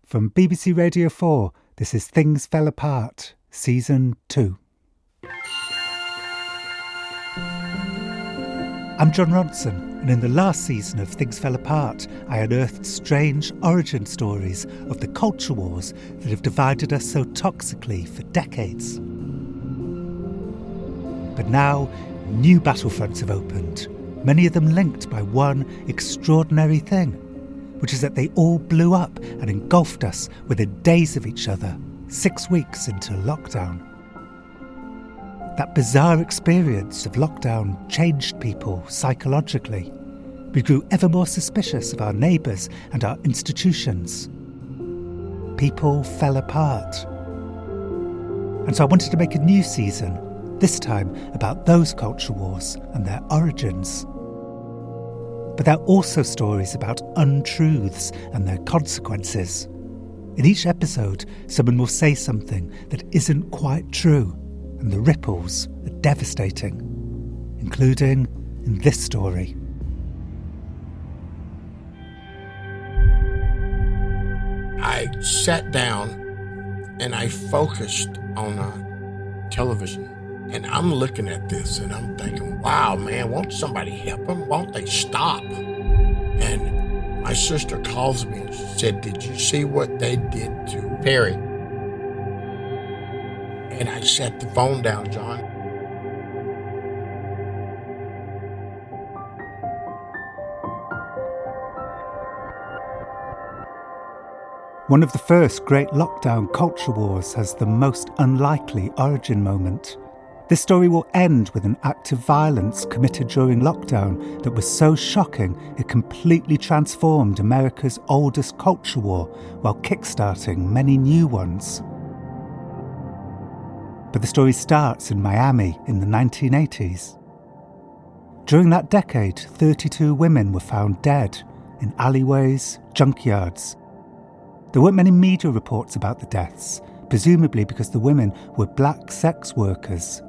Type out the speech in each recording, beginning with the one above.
From BBC Radio 4, this is Things Fell Apart, Season 2. I'm Jon Ronson, and in the last season of Things Fell Apart, I unearthed strange origin stories of the culture wars that have divided us so toxically for decades. But now, new battlefronts have opened, many of them linked by one extraordinary thing, which is that they all blew up and engulfed us within days of each other, 6 weeks into lockdown. That bizarre experience of lockdown changed people psychologically. We grew ever more suspicious of our neighbours and our institutions. People fell apart. And so I wanted to make a new season, this time about those culture wars and their origins. But there are also stories about untruths and their consequences. In each episode, someone will say something that isn't quite true, and the ripples are devastating, including in this story. I sat down and I focused on television. And I'm looking at this and I'm thinking, wow, man, won't somebody help them? Won't they stop? And my sister calls me and said, did you see what they did to Perry? And I set the phone down, John. One of the first great lockdown culture wars has the most unlikely origin moment. This story will end with an act of violence committed during lockdown that was so shocking it completely transformed America's oldest culture war while kickstarting many new ones. But the story starts in Miami in the 1980s. During that decade, 32 women were found dead in alleyways, junkyards. There weren't many media reports about the deaths, presumably because the women were black sex workers.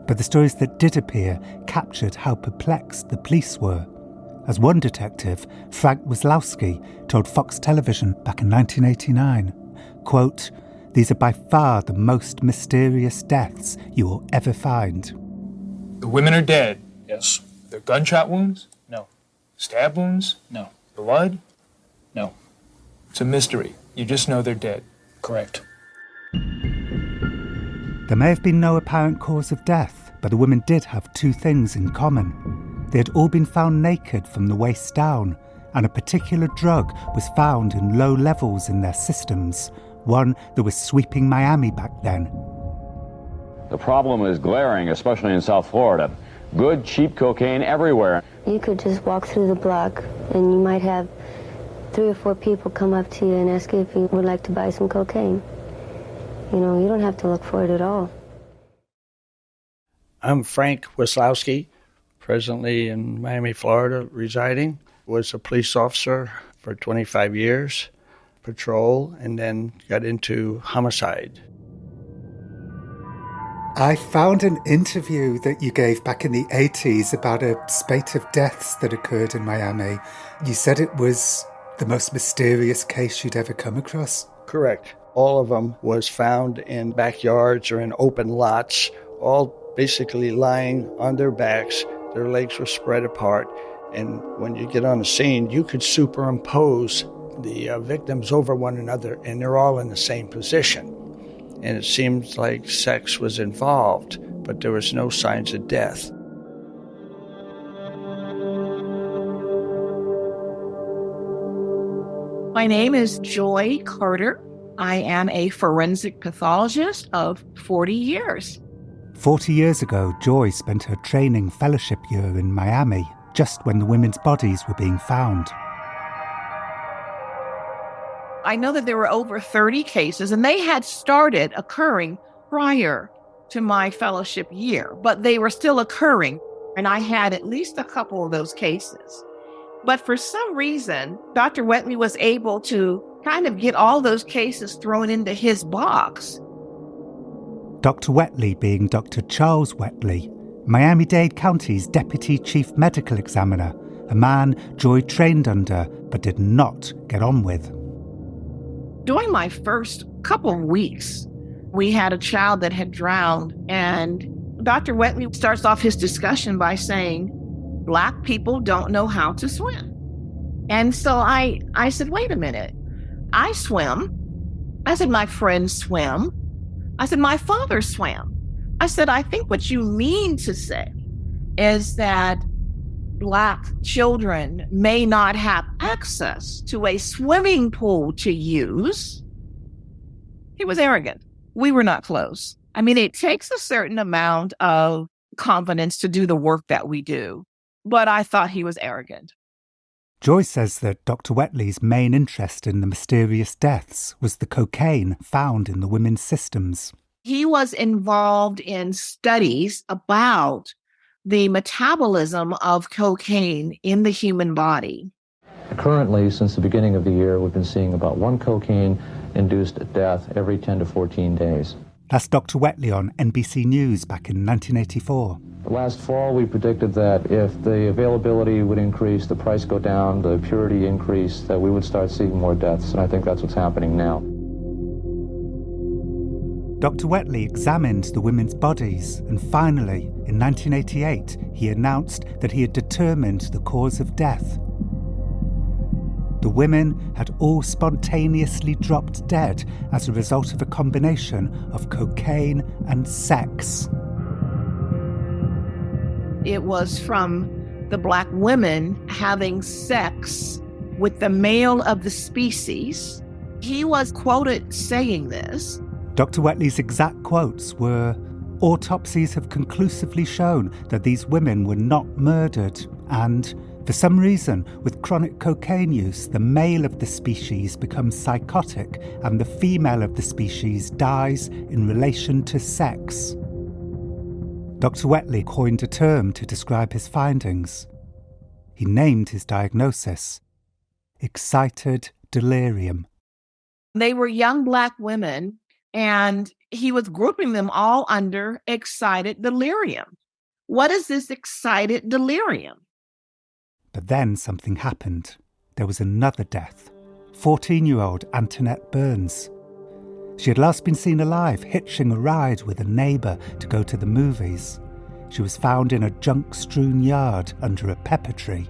But the stories that did appear captured how perplexed the police were. As one detective, Frank Wazlowski, told Fox Television back in 1989, quote, "These are by far the most mysterious deaths you will ever find." The women are dead, yes. They're gunshot wounds? No. Stab wounds? No. Blood? No. It's a mystery. You just know they're dead. Correct. There may have been no apparent cause of death, but the women did have two things in common. They had all been found naked from the waist down, and a particular drug was found in low levels in their systems, one that was sweeping Miami back then. The problem is glaring, especially in South Florida. Good, cheap cocaine everywhere. You could just walk through the block, and you might have 3 or 4 people come up to you and ask you if you would like to buy some cocaine. You know, you don't have to look for it at all. I'm Frank Wazlowski, presently in Miami, Florida, residing. Was a police officer for 25 years, patrol, and then got into homicide. I found an interview that you gave back in the 80s about a spate of deaths that occurred in Miami. You said it was the most mysterious case you'd ever come across. Correct. All of them was found in backyards or in open lots, all basically lying on their backs. Their legs were spread apart. And when you get on the scene, you could superimpose the victims over one another, and they're all in the same position. And it seems like sex was involved, but there was no signs of death. My name is Joy Carter. I am a forensic pathologist of 40 years. 40 years ago, Joy spent her training fellowship year in Miami, just when the women's bodies were being found. I know that there were over 30 cases, and they had started occurring prior to my fellowship year, but they were still occurring, and I had at least a couple of those cases. But for some reason, Dr. Wetley was able to kind of get all those cases thrown into his box. Dr. Wetley being Dr. Charles Wetley, Miami-Dade County's Deputy Chief Medical Examiner, a man Joy trained under but did not get on with. During my first couple of weeks, we had a child that had drowned, and Dr. Wetley starts off his discussion by saying, Black people don't know how to swim. And so I said, wait a minute, I swim. I said, my friends swim. I said, my father swam. I said, I think what you mean to say is that Black children may not have access to a swimming pool to use. He was arrogant. We were not close. I mean, it takes a certain amount of confidence to do the work that we do, but I thought he was arrogant. Joyce says that Dr. Wetley's main interest in the mysterious deaths was the cocaine found in the women's systems. He was involved in studies about the metabolism of cocaine in the human body. Currently, since the beginning of the year, we've been seeing about one cocaine-induced death every 10 to 14 days. That's Dr. Wetley on NBC News back in 1984. Last fall, we predicted that if the availability would increase, the price go down, the purity increase, that we would start seeing more deaths, and I think that's what's happening now. Dr. Wetley examined the women's bodies, and finally, in 1988, he announced that he had determined the cause of death. The women had all spontaneously dropped dead as a result of a combination of cocaine and sex. It was from the Black women having sex with the male of the species. He was quoted saying this. Dr. Wetley's exact quotes were, "Autopsies have conclusively shown that these women were not murdered, and for some reason, with chronic cocaine use, the male of the species becomes psychotic and the female of the species dies in relation to sex." Dr. Wetley coined a term to describe his findings. He named his diagnosis excited delirium. They were young Black women, and he was grouping them all under excited delirium. What is this excited delirium? But then something happened. There was another death. 14-year-old Antoinette Burns. She had last been seen alive, hitching a ride with a neighbour to go to the movies. She was found in a junk-strewn yard under a pepper tree.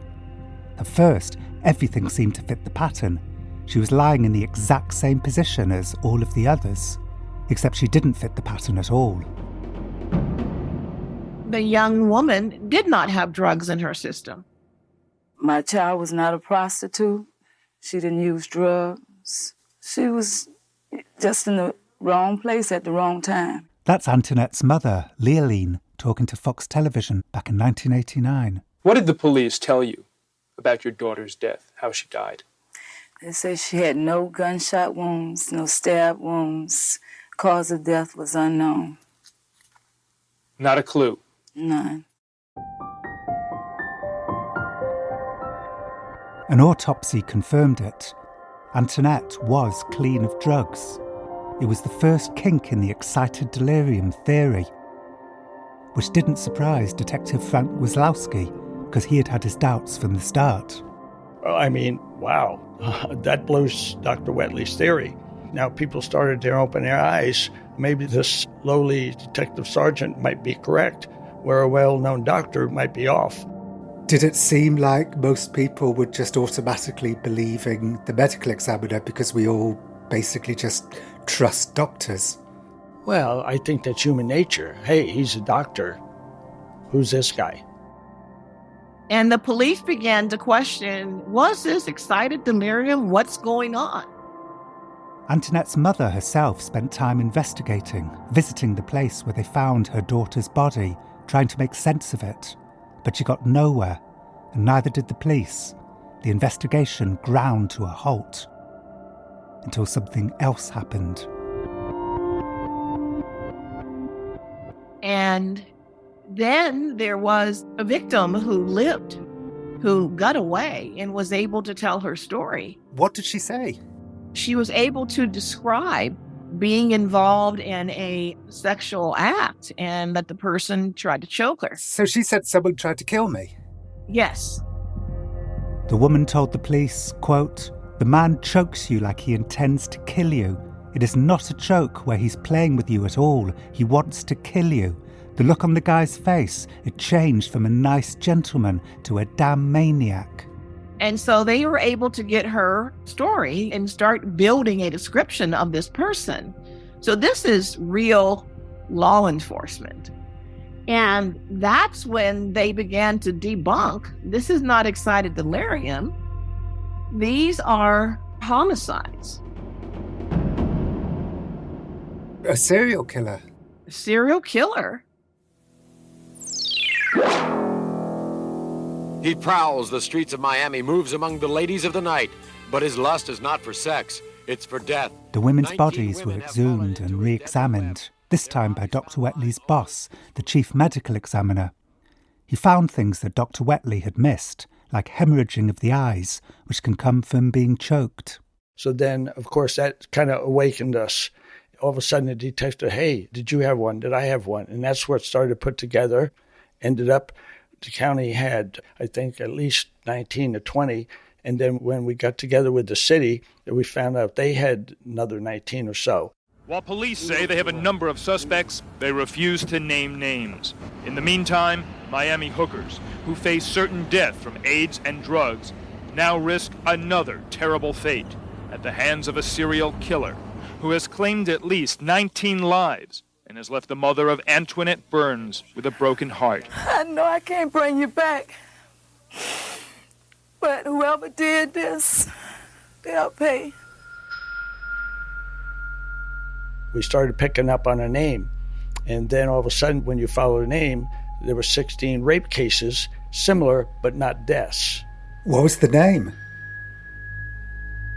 At first, everything seemed to fit the pattern. She was lying in the exact same position as all of the others, except she didn't fit the pattern at all. The young woman did not have drugs in her system. My child was not a prostitute. She didn't use drugs. She was just in the wrong place at the wrong time. That's Antoinette's mother, Leoline, talking to Fox Television back in 1989. What did the police tell you about your daughter's death, how she died? They say she had no gunshot wounds, no stab wounds. Cause of death was unknown. Not a clue? None. An autopsy confirmed it. Antoinette was clean of drugs. It was the first kink in the excited delirium theory, which didn't surprise Detective Frank Wazlowski, because he had had his doubts from the start. I mean, wow, that blows Dr. Wetley's theory. Now people started to open their eyes. Maybe this lowly detective sergeant might be correct, where a well-known doctor might be off. Did it seem like most people were just automatically believing the medical examiner because we all basically just trust doctors? Well, I think that's human nature. Hey, he's a doctor. Who's this guy? And the police began to question, was this excited delirium? What's going on? Antoinette's mother herself spent time investigating, visiting the place where they found her daughter's body, trying to make sense of it. But she got nowhere, and neither did the police. The investigation ground to a halt until something else happened. And then there was a victim who lived, who got away and was able to tell her story. What did she say? She was able to describe being involved in a sexual act and that the person tried to choke her. So she said someone tried to kill me? Yes. The woman told the police, quote, The man chokes you like he intends to kill you. It is not a joke where he's playing with you at all. He wants to kill you. The look on the guy's face, it changed from a nice gentleman to a damn maniac. And so they were able to get her story and start building a description of this person. So this is real law enforcement. And that's when they began to debunk, this is not excited delirium. These are homicides. A serial killer. A serial killer. He prowls the streets of Miami, moves among the ladies of the night, but his lust is not for sex, it's for death. The women's bodies were exhumed and re-examined, this time by Dr. Wetley's boss, the chief medical examiner. He found things that Dr. Wetley had missed, like hemorrhaging of the eyes, which can come from being choked. So then, of course, that kind of awakened us. All of a sudden, the detective, hey, did you have one? Did I have one? And that's where it started to put together. Ended up, the county had, I think, at least 19 to 20. And then when we got together with the city, we found out they had another 19 or so. While police say they have a number of suspects, they refuse to name names. In the meantime, Miami hookers, who face certain death from AIDS and drugs, now risk another terrible fate at the hands of a serial killer who has claimed at least 19 lives and has left the mother of Antoinette Burns with a broken heart. I know I can't bring you back, but whoever did this, they'll pay. We started picking up on a name, and then all of a sudden, when you follow the name, there were 16 rape cases, similar but not deaths. What was the name?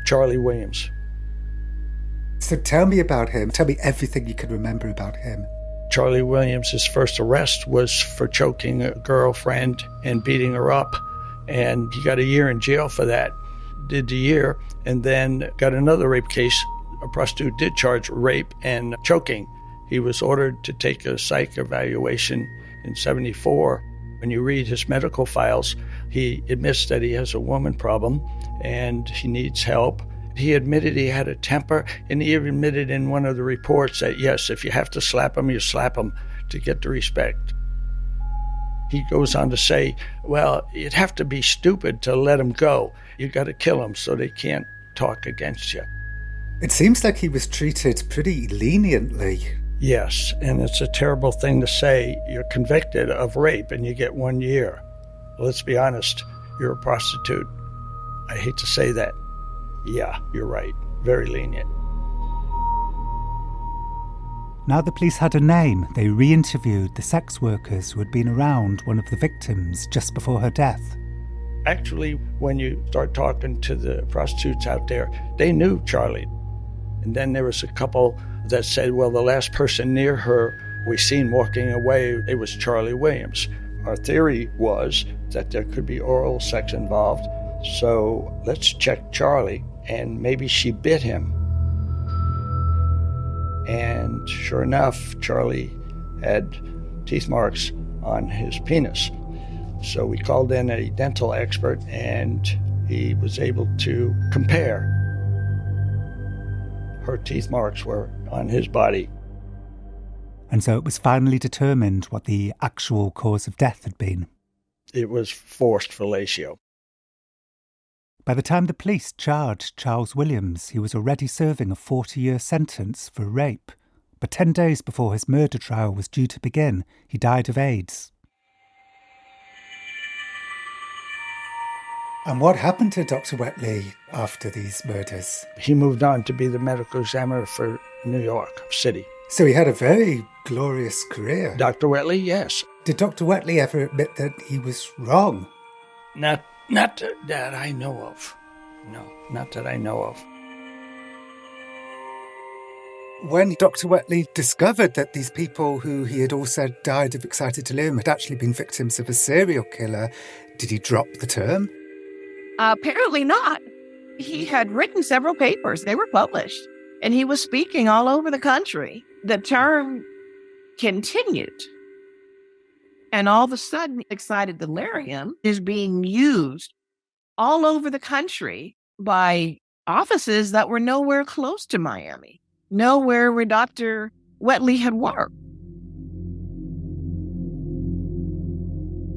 Charlie Williams. So tell me about him. Tell me everything you can remember about him. Charlie Williams' first arrest was for choking a girlfriend and beating her up, and he got a year in jail for that. Did the year, and then got another rape case. A prostitute did charge rape and choking. He was ordered to take a psych evaluation in 1974. When you read his medical files, he admits that he has a woman problem and he needs help. He admitted he had a temper, and he even admitted in one of the reports that, yes, if you have to slap him, you slap him to get the respect. He goes on to say, well, you'd have to be stupid to let him go. You got to kill him so they can't talk against you. It seems like he was treated pretty leniently. Yes, and it's a terrible thing to say. You're convicted of rape and you get 1 year. Let's be honest, you're a prostitute. I hate to say that. Yeah, you're right. Very lenient. Now the police had a name, they re-interviewed the sex workers who had been around one of the victims just before her death. Actually, when you start talking to the prostitutes out there, they knew Charlie. And then there was a couple that said, well, the last person near her we seen walking away, it was Charlie Williams. Our theory was that there could be oral sex involved, so let's check Charlie, and maybe she bit him. And sure enough, Charlie had teeth marks on his penis. So we called in a dental expert, and he was able to compare. Her teeth marks were on his body. And so it was finally determined what the actual cause of death had been. It was forced fellatio. By the time the police charged Charles Williams, he was already serving a 40-year sentence for rape. But 10 days before his murder trial was due to begin, he died of AIDS. And what happened to Dr. Wetley after these murders? He moved on to be the medical examiner for New York City. So he had a very glorious career. Dr. Wetley, yes. Did Dr. Wetley ever admit that he was wrong? Not that I know of. No, not that I know of. When Dr. Wetley discovered that these people who he had all said died of excited delirium had actually been victims of a serial killer, did he drop the term? Apparently not. He had written several papers. They were published. And he was speaking all over the country. The term continued. And all of a sudden, excited delirium is being used all over the country by offices that were nowhere close to Miami, nowhere where Dr. Wetley had worked.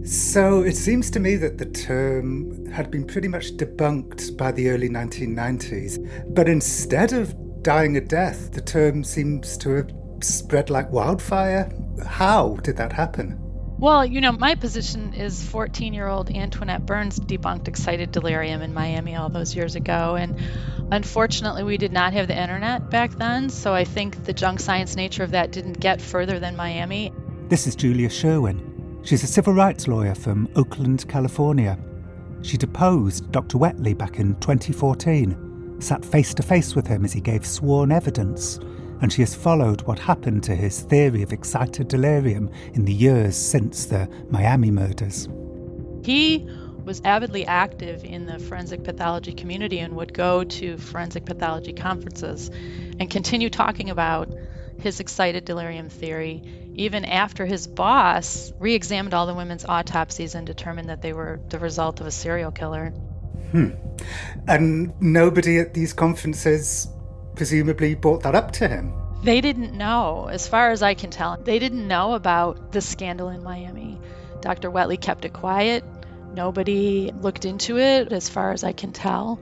So it seems to me that the term had been pretty much debunked by the early 1990s. But instead of dying a death, the term seems to have spread like wildfire. How did that happen? Well, my position is 14-year-old Antoinette Burns debunked excited delirium in Miami all those years ago. And unfortunately, we did not have the internet back then. So I think the junk science nature of that didn't get further than Miami. This is Julia Sherwin. She's a civil rights lawyer from Oakland, California. She deposed Dr. Wetley back in 2014, sat face to face with him as he gave sworn evidence, and she has followed what happened to his theory of excited delirium in the years since the Miami murders. He was avidly active in the forensic pathology community and would go to forensic pathology conferences and continue talking about his excited delirium theory, even after his boss re-examined all the women's autopsies and determined that they were the result of a serial killer. And nobody at these conferences presumably brought that up to him? They didn't know, as far as I can tell. They didn't know about the scandal in Miami. Dr. Wetley kept it quiet. Nobody looked into it, as far as I can tell.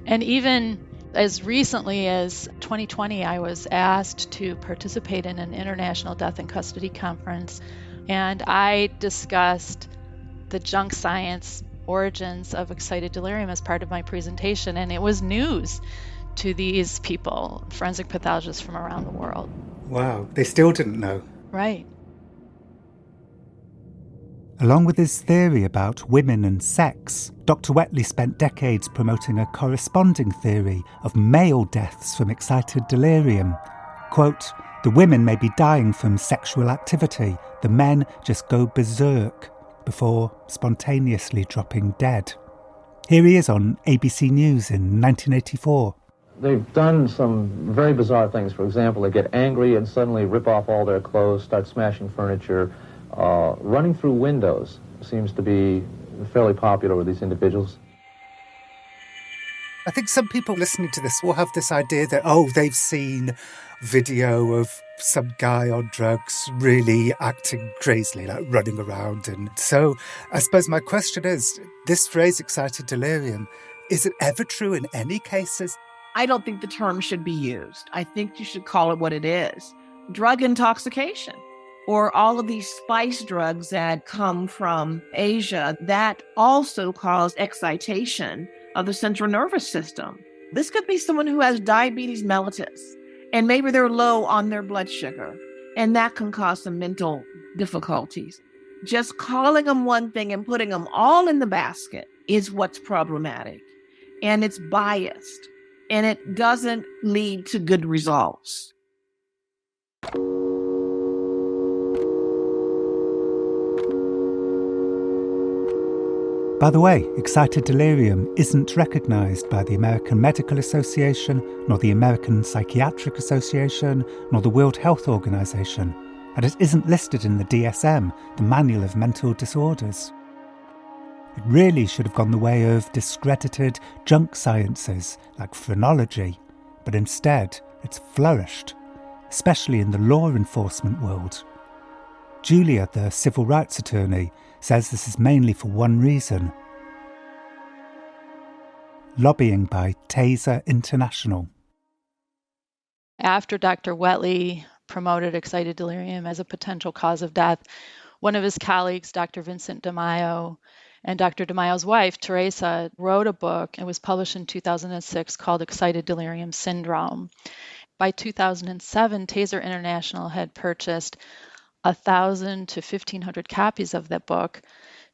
And even as recently as 2020, I was asked to participate in an international death in custody conference, and I discussed the junk science origins of excited delirium as part of my presentation, and it was news to these people, forensic pathologists from around the world. Wow, they still didn't know. Right. Along with his theory about women and sex, Dr. Wetley spent decades promoting a corresponding theory of male deaths from excited delirium. Quote, "The women may be dying from sexual activity, the men just go berserk before spontaneously dropping dead." Here he is on ABC News in 1984. They've done some very bizarre things. For example, they get angry and suddenly rip off all their clothes, start smashing furniture. Running through windows seems to be fairly popular with these individuals. I think some people listening to this will have this idea that, they've seen video of some guy on drugs really acting crazily, like running around. And so I suppose my question is, this phrase excited delirium, is it ever true in any cases? I don't think the term should be used. I think you should call it what it is. Drug intoxication, or all of these spice drugs that come from Asia that also cause excitation of the central nervous system. This could be someone who has diabetes mellitus, and maybe they're low on their blood sugar, and that can cause some mental difficulties. Just calling them one thing and putting them all in the basket is what's problematic, and it's biased, and it doesn't lead to good results. By the way, excited delirium isn't recognised by the American Medical Association, nor the American Psychiatric Association, nor the World Health Organization, and it isn't listed in the DSM, the Manual of Mental Disorders. It really should have gone the way of discredited junk sciences like phrenology, but instead it's flourished, especially in the law enforcement world. Julia, the civil rights attorney, says this is mainly for one reason: lobbying by Taser International. After Dr. Wetley promoted excited delirium as a potential cause of death, one of his colleagues, Dr. Vincent DeMaio, and Dr. DeMaio's wife, Teresa, wrote a book. It was published in 2006 called Excited Delirium Syndrome. By 2007, Taser International had purchased 1,000 to 1,500 copies of that book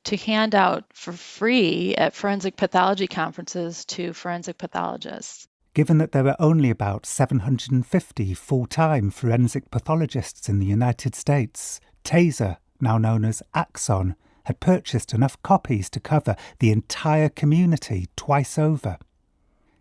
to hand out for free at forensic pathology conferences to forensic pathologists. Given that there are only about 750 full-time forensic pathologists in the United States, Taser, now known as Axon, had purchased enough copies to cover the entire community twice over.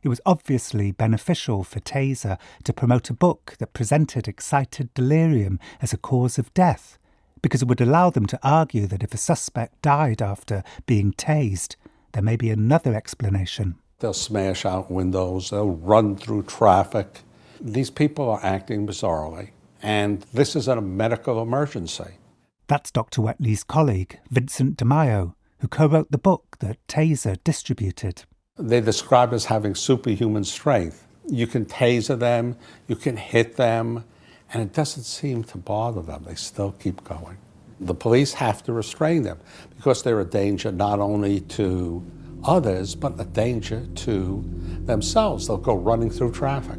It was obviously beneficial for Taser to promote a book that presented excited delirium as a cause of death, because it would allow them to argue that if a suspect died after being tased, there may be another explanation. They'll smash out windows, they'll run through traffic. These people are acting bizarrely, and this is a medical emergency. That's Dr. Whetley's colleague, Vincent DeMaio, who co-wrote the book that Taser distributed. They describe as having superhuman strength. You can taser them, you can hit them, and it doesn't seem to bother them. They still keep going. The police have to restrain them because they're a danger not only to others, but a danger to themselves. They'll go running through traffic.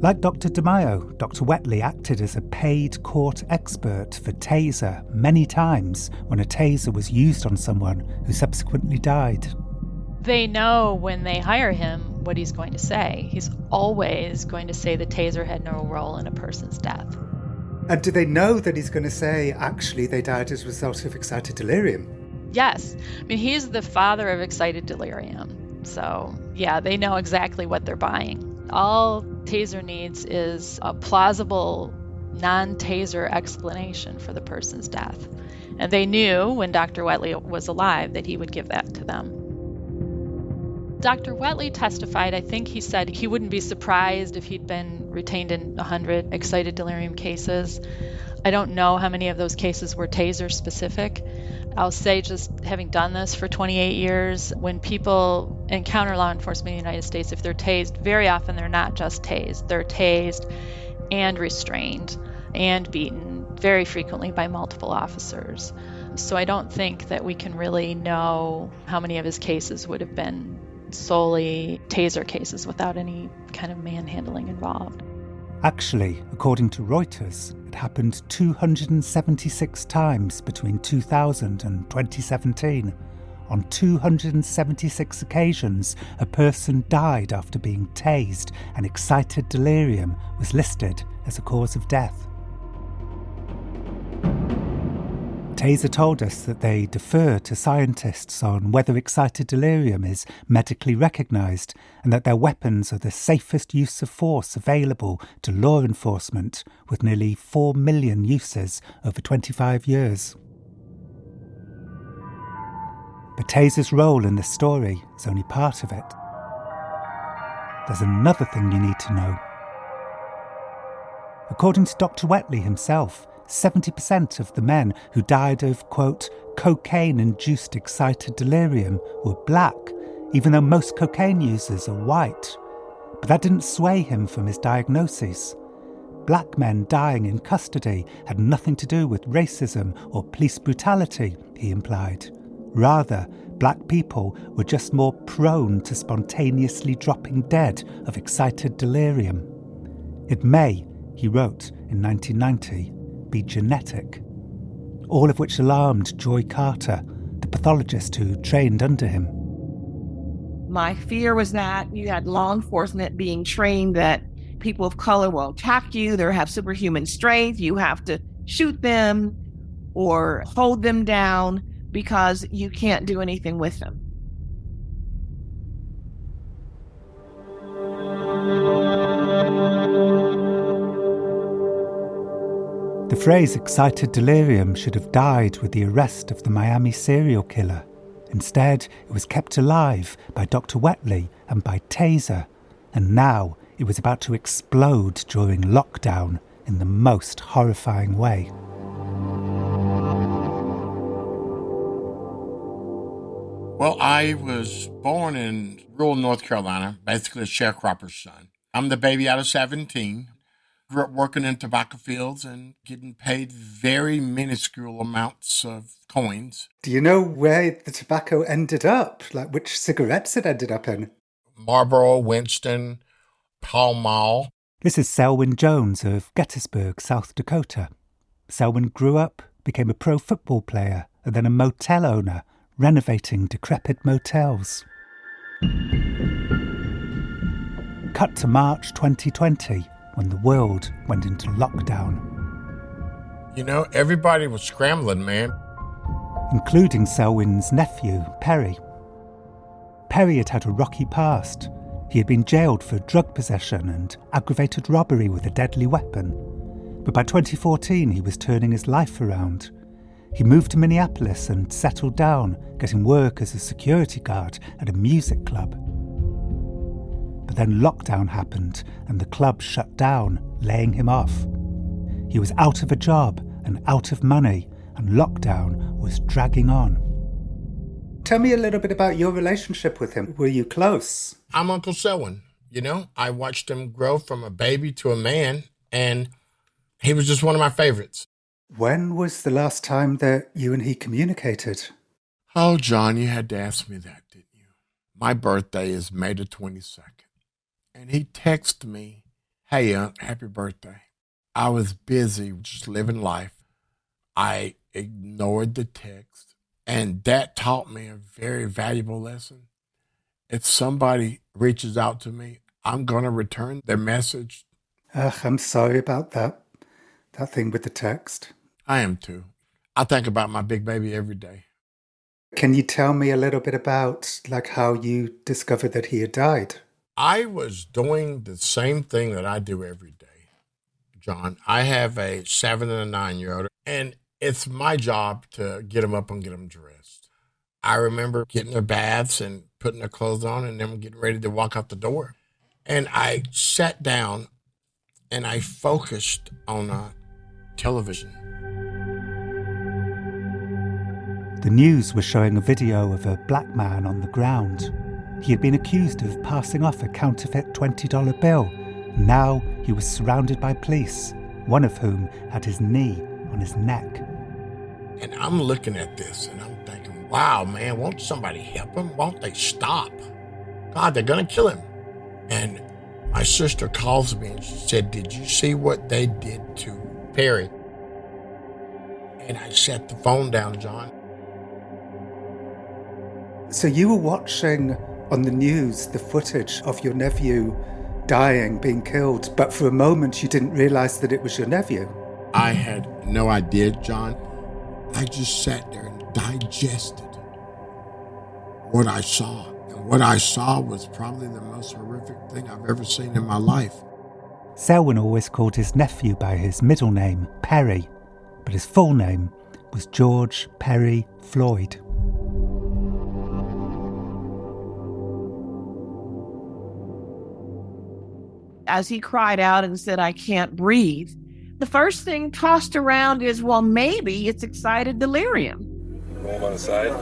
Like Dr. DeMaio, Dr. Whetley acted as a paid court expert for Taser many times when a taser was used on someone who subsequently died. They know when they hire him what he's going to say. He's always going to say the taser had no role in a person's death. And do they know that he's going to say, actually, they died as a result of excited delirium? Yes. I mean, he's the father of excited delirium. So, yeah, they know exactly what they're buying. All Taser needs is a plausible, non-Taser explanation for the person's death. And they knew when Dr. Whetley was alive that he would give that to them. Dr. Whetley testified, I think he said he wouldn't be surprised if he'd been retained in 100 excited delirium cases. I don't know how many of those cases were Taser specific. I'll say, just having done this for 28 years, when people encounter law enforcement in the United States, if they're tased, very often they're not just tased. They're tased and restrained and beaten, very frequently by multiple officers. So I don't think that we can really know how many of his cases would have been solely Taser cases without any kind of manhandling involved. Actually, according to Reuters, it happened 276 times between 2000 and 2017. On 276 occasions, a person died after being tased, and excited delirium was listed as a cause of death. Taser told us that they defer to scientists on whether excited delirium is medically recognised and that their weapons are the safest use of force available to law enforcement, with nearly 4 million uses over 25 years. But Taser's role in this story is only part of it. There's another thing you need to know. According to Dr. Whetley himself, 70% of the men who died of, quote, cocaine-induced excited delirium were black, even though most cocaine users are white. But that didn't sway him from his diagnoses. Black men dying in custody had nothing to do with racism or police brutality, he implied. Rather, black people were just more prone to spontaneously dropping dead of excited delirium. It may, he wrote in 1990, be genetic, all of which alarmed Joy Carter, the pathologist who trained under him. My fear was that you had law enforcement being trained that people of color will attack you, they have superhuman strength, you have to shoot them or hold them down because you can't do anything with them. The phrase excited delirium should have died with the arrest of the Miami serial killer. Instead, it was kept alive by Dr. Whetley and by Taser, and now it was about to explode during lockdown in the most horrifying way. Well, I was born in rural North Carolina, basically a sharecropper's son. I'm the baby out of 17. Grew up working in tobacco fields and getting paid very minuscule amounts of coins. Do you know where the tobacco ended up? Like which cigarettes it ended up in? Marlboro, Winston, Pall Mall. This is Selwyn Jones of Gettysburg, South Dakota. Selwyn grew up, became a pro football player, and then a motel owner, renovating decrepit motels. Cut to March 2020, when the world went into lockdown. You know, everybody was scrambling, man. Including Selwyn's nephew, Perry. Perry had had a rocky past. He had been jailed for drug possession and aggravated robbery with a deadly weapon. But by 2014, he was turning his life around. He moved to Minneapolis and settled down, getting work as a security guard at a music club. But then lockdown happened and the club shut down, laying him off. He was out of a job and out of money, and lockdown was dragging on. Tell me a little bit about your relationship with him. Were you close? I'm Uncle Selwyn. You know, I watched him grow from a baby to a man, and he was just one of my favorites. When was the last time that you and he communicated? Oh, John, you had to ask me that, didn't you? My birthday is May the 22nd. And he texted me, "Hey, happy birthday." I was busy just living life. I ignored the text. And that taught me a very valuable lesson. If somebody reaches out to me, I'm going to return their message. I'm sorry about that thing with the text. I am too. I think about my big baby every day. Can you tell me a little bit about how you discovered that he had died? I was doing the same thing that I do every day, John. I have a 7 and a 9-year-old, and it's my job to get them up and get them dressed. I remember getting their baths and putting their clothes on and then getting ready to walk out the door. And I sat down and I focused on television. The news was showing a video of a black man on the ground. He had been accused of passing off a counterfeit $20 bill. Now he was surrounded by police, one of whom had his knee on his neck. And I'm looking at this and I'm thinking, wow, man, won't somebody help him? Won't they stop? God, they're going to kill him. And my sister calls me and she said, "Did you see what they did to Perry?" And I set the phone down, John. So you were watching on the news the footage of your nephew dying, being killed, but for a moment you didn't realize that it was your nephew. I had no idea, John. I just sat there and digested what I saw. And what I saw was probably the most horrific thing I've ever seen in my life. Selwyn always called his nephew by his middle name, Perry, but his full name was George Perry Floyd. As he cried out and said, "I can't breathe," the first thing tossed around is, well, maybe it's excited delirium. Roll him on his side.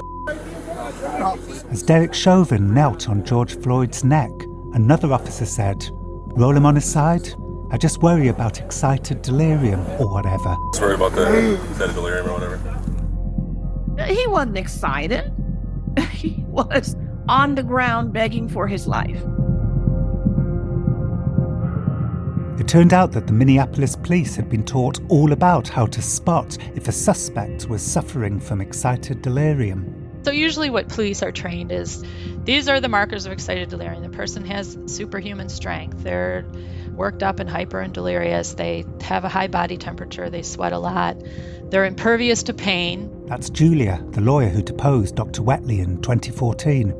As Derek Chauvin knelt on George Floyd's neck, another officer said, "Roll him on his side? I just worry about excited delirium or whatever." Just worry about the excited delirium or whatever. He wasn't excited. He was on the ground begging for his life. It turned out that the Minneapolis police had been taught all about how to spot if a suspect was suffering from excited delirium. So usually what police are trained is, these are the markers of excited delirium. The person has superhuman strength. They're worked up and hyper and delirious. They have a high body temperature. They sweat a lot. They're impervious to pain. That's Julia, the lawyer who deposed Dr. Whetley in 2014.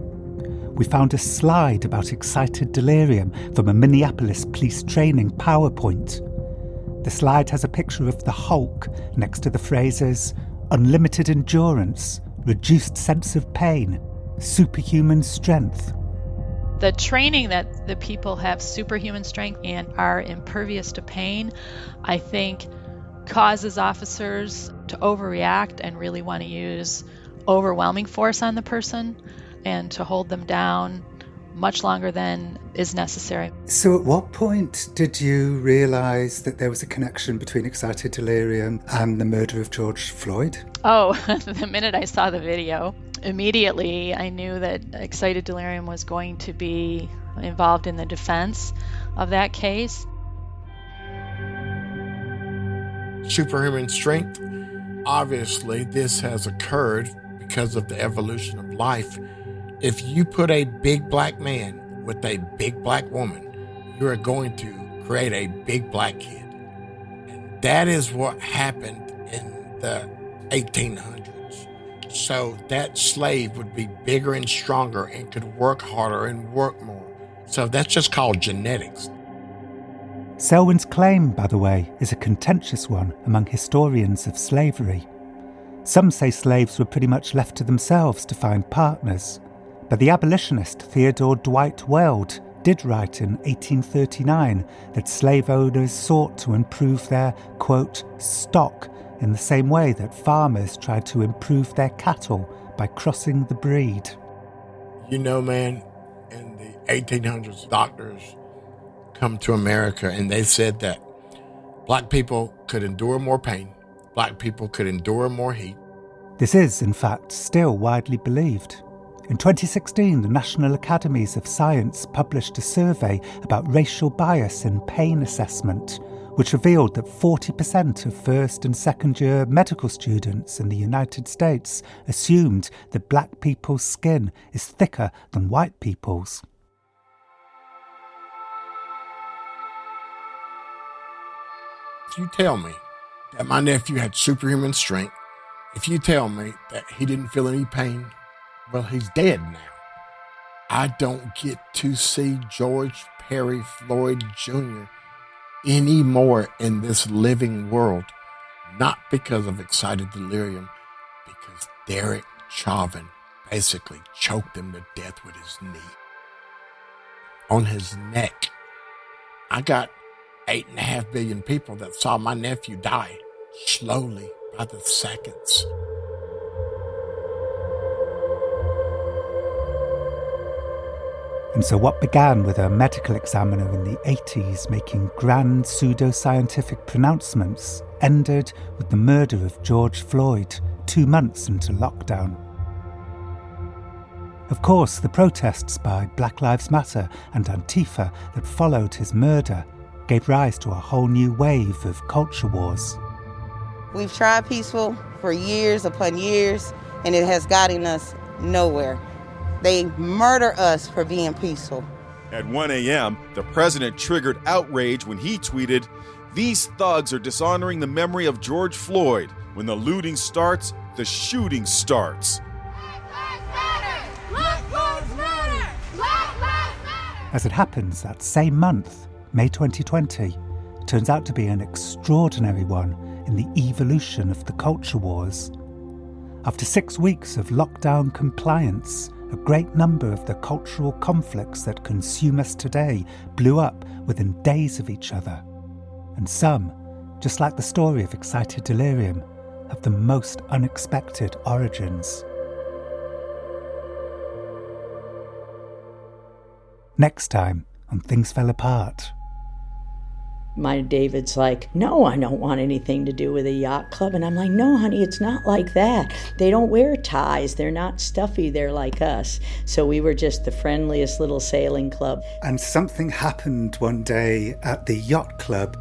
We found a slide about excited delirium from a Minneapolis police training PowerPoint. The slide has a picture of the Hulk next to the phrases unlimited endurance, reduced sense of pain, superhuman strength. The training that the people have superhuman strength and are impervious to pain, I think, causes officers to overreact and really want to use overwhelming force on the person and to hold them down much longer than is necessary. So at what point did you realise that there was a connection between excited delirium and the murder of George Floyd? Oh, the minute I saw the video, immediately I knew that excited delirium was going to be involved in the defense of that case. Superhuman strength. Obviously, this has occurred because of the evolution of life. If you put a big black man with a big black woman, you are going to create a big black kid. And that is what happened in the 1800s. So that slave would be bigger and stronger and could work harder and work more. So that's just called genetics. Selwyn's claim, by the way, is a contentious one among historians of slavery. Some say slaves were pretty much left to themselves to find partners, but the abolitionist Theodore Dwight Weld did write in 1839 that slave owners sought to improve their, quote, stock in the same way that farmers tried to improve their cattle by crossing the breed. You know, man, in the 1800s, doctors come to America and they said that black people could endure more pain, black people could endure more heat. This is, in fact, still widely believed. In 2016, the National Academies of Science published a survey about racial bias in pain assessment, which revealed that 40% of first and second year medical students in the United States assumed that black people's skin is thicker than white people's. If you tell me that my nephew had superhuman strength, if you tell me that he didn't feel any pain, well, he's dead now. I don't get to see George Perry Floyd Jr. anymore in this living world, not because of excited delirium, because Derek Chauvin basically choked him to death with his knee. On his neck. I got 8.5 billion people that saw my nephew die slowly by the seconds. And so what began with a medical examiner in the 80s making grand pseudoscientific pronouncements ended with the murder of George Floyd 2 months into lockdown. Of course, the protests by Black Lives Matter and Antifa that followed his murder gave rise to a whole new wave of culture wars. We've tried peaceful for years upon years, and it has gotten us nowhere. They murder us for being peaceful. At 1 a.m., the president triggered outrage when he tweeted, "These thugs are dishonoring the memory of George Floyd. When the looting starts, the shooting starts." As it happens, that same month, May 2020, turns out to be an extraordinary one in the evolution of the culture wars. After 6 weeks of lockdown compliance, a great number of the cultural conflicts that consume us today blew up within days of each other. And some, just like the story of excited delirium, have the most unexpected origins. Next time on Things Fell Apart. My David's like, "No, I don't want anything to do with a yacht club." And I'm like, "No, honey, it's not like that. They don't wear ties. They're not stuffy. They're like us." So we were just the friendliest little sailing club. And something happened one day at the yacht club.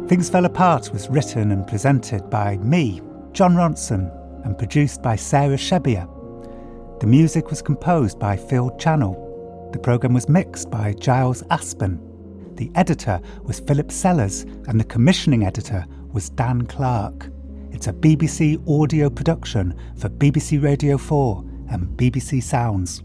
Things Fell Apart was written and presented by me, Jon Ronson, and produced by Sarah Shebia. The music was composed by Phil Channel. The programme was mixed by Giles Aspen. The editor was Philip Sellers and the commissioning editor was Dan Clark. It's a BBC audio production for BBC Radio 4 and BBC Sounds.